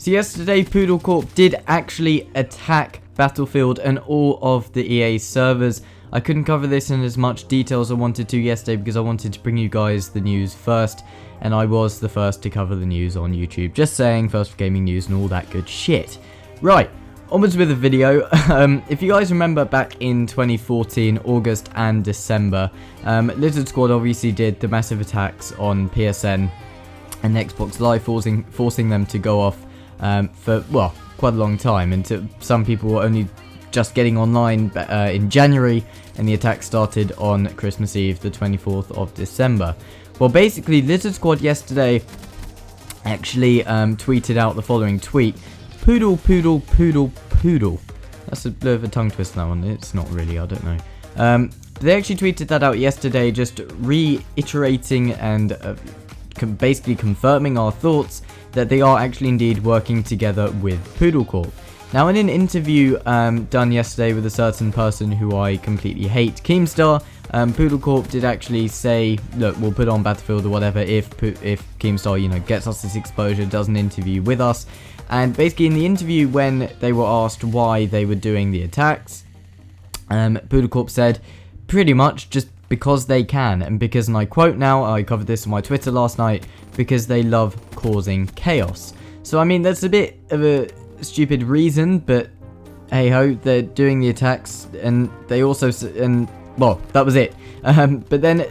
So yesterday, PoodleCorp did actually attack Battlefield and all of the EA servers. I couldn't cover this in as much detail as I wanted to yesterday because I wanted to bring you guys the news first, and I was the first to cover the news on YouTube. Just saying, first for gaming news and all that good shit. Right, onwards with the video. If you guys remember back in 2014, August and December, Lizard Squad obviously did the massive attacks on PSN and Xbox Live, forcing them to go off for, well, quite a long time, and some people were only just getting online in January, and the attack started on Christmas Eve, the 24th of December. Well, basically, Lizard Squad yesterday actually tweeted out the following tweet: Poodle, poodle, poodle, poodle. That's a bit of a tongue twist, that one. It's not really, I don't know. They actually tweeted that out yesterday, just reiterating and basically confirming our thoughts that they are actually indeed working together with PoodleCorp. Now, in an interview done yesterday with a certain person who I completely hate, Keemstar, PoodleCorp did actually say, look, we'll put on Battlefield or whatever if Keemstar, you know, gets us this exposure, does an interview with us. And basically in the interview, when they were asked why they were doing the attacks, PoodleCorp said pretty much just because they can, and because, and I quote now, I covered this on my Twitter last night, because they love causing chaos. So I mean, that's a bit of a stupid reason, but hey ho, they're doing the attacks, and they also, and well, that was it. But then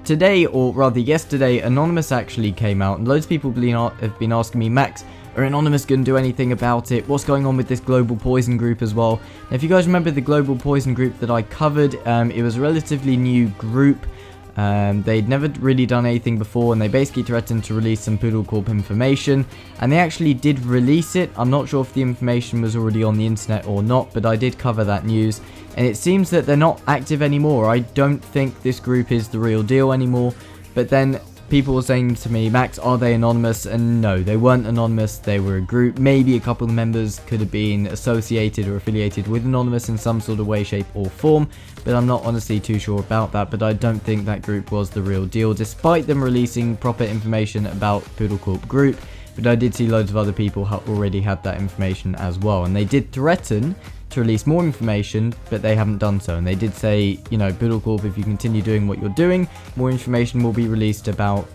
today, or rather yesterday, Anonymous actually came out, and loads of people have been asking me, Max, are Anonymous going to do anything about it? What's going on with this Global Poison group as well? Now, if you guys remember the Global Poison group that I covered, it was a relatively new group. They'd never really done anything before, and they basically threatened to release some PoodleCorp information, and they actually did release it. I'm not sure if the information was already on the internet or not, but I did cover that news, and it seems that they're not active anymore. I don't think this group is the real deal anymore, but then people were saying to me, Max, are they anonymous? And no, they weren't anonymous. They were a group. Maybe a couple of members could have been associated or affiliated with Anonymous in some sort of way, shape or form, but I'm not honestly too sure about that. But I don't think that group was the real deal, despite them releasing proper information about PoodleCorp group. But I did see loads of other people already had that information as well, and they did threaten to release more information, but they haven't done so. And they did say, you know, PoodleCorp, if you continue doing what you're doing, more information will be released about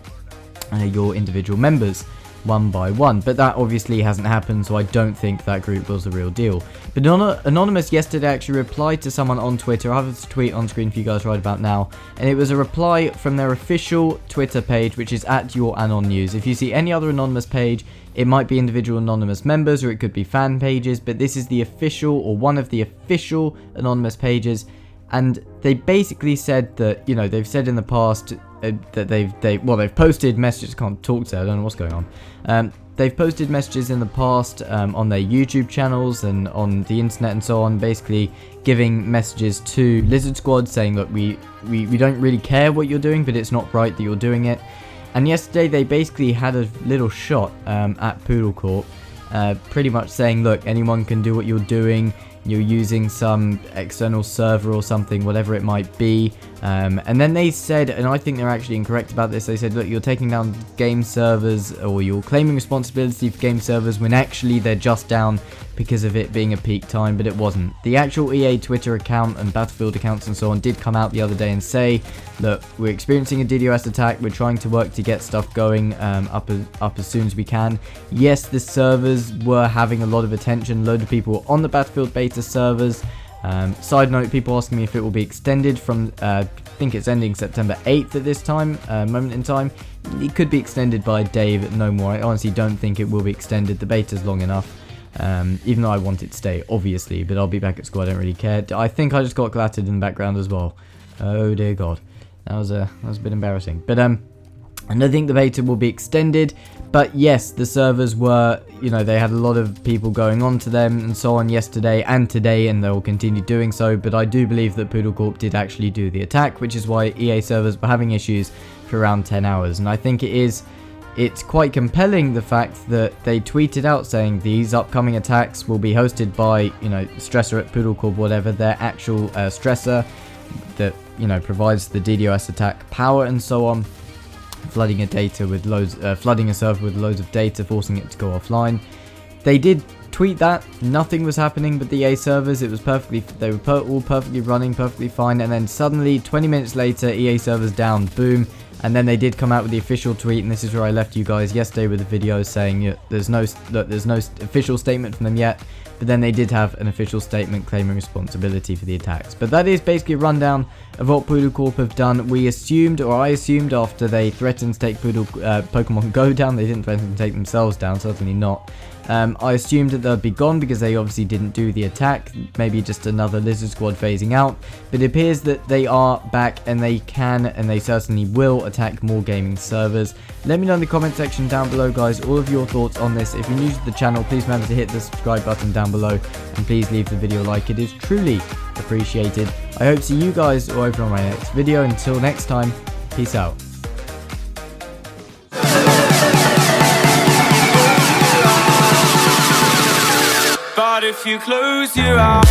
your individual members one by one. But that obviously hasn't happened, so I don't think that group was the real deal. But Anonymous yesterday actually replied to someone on Twitter. I have this tweet on screen for you guys right about now, and it was a reply from their official Twitter page, which is @YourAnonNews. If you see any other Anonymous page, it might be individual Anonymous members, or it could be fan pages, but this is the official, or one of the official Anonymous pages. And they basically said that, you know, they've said in the past that they've posted messages. Can't talk to, I don't know what's going on. They've posted messages in the past on their YouTube channels and on the internet and so on, basically giving messages to Lizard Squad saying, look, we don't really care what you're doing, but it's not right that you're doing it. And yesterday they basically had a little shot at PoodleCorp, pretty much saying, look, anyone can do what you're doing. You're using some external server or something, whatever it might be. And then they said, and I think they're actually incorrect about this, they said, look, you're taking down game servers, or you're claiming responsibility for game servers, when actually they're just down because of it being a peak time, but it wasn't. The actual EA Twitter account and Battlefield accounts and so on did come out the other day and say, look, we're experiencing a DDoS attack, we're trying to work to get stuff going up as soon as we can. Yes, the servers were having a lot of attention, a load of people were on the Battlefield beta servers. Side note, people asking me if it will be extended from, I think it's ending September 8th at this time, moment in time. It could be extended by a day, but no more. I honestly don't think it will be extended. The beta's long enough. Even though I want it to stay, obviously, but I'll be back at school, I don't really care. I think I just got clattered in the background as well. Oh dear God. That was a bit embarrassing. But and I think the beta will be extended. But yes, the servers were, you know, they had a lot of people going on to them and so on yesterday and today, and they will continue doing so. But I do believe that PoodleCorp did actually do the attack, which is why EA servers were having issues for around 10 hours. And I think it's quite compelling, the fact that they tweeted out saying these upcoming attacks will be hosted by, you know, Stressor at PoodleCorp, whatever, their actual Stressor that, you know, provides the DDoS attack power and so on, flooding a server with loads of data, forcing it to go offline. They did tweet that nothing was happening with the EA servers. It was they were all perfectly running, perfectly fine, and then suddenly 20 minutes later, EA servers down, boom. And then they did come out with the official tweet, and this is where I left you guys yesterday with a video saying there's no official statement from them yet, but then they did have an official statement claiming responsibility for the attacks. But that is basically a rundown of what PoodleCorp have done. We assumed, or I assumed, after they threatened to take Pokemon Go down, they didn't threaten to take themselves down, certainly not. I assumed that they'd be gone because they obviously didn't do the attack, maybe just another Lizard Squad phasing out, but it appears that they are back and they can, and they certainly will, attack more gaming servers. Let me know in the comment section down below, guys, all of your thoughts on this. If you're new to the channel, please remember to hit the subscribe button down below, and please leave the video a like. It is truly appreciated. I hope to see you guys all over on my next video. Until next time, peace out. But if you close your eyes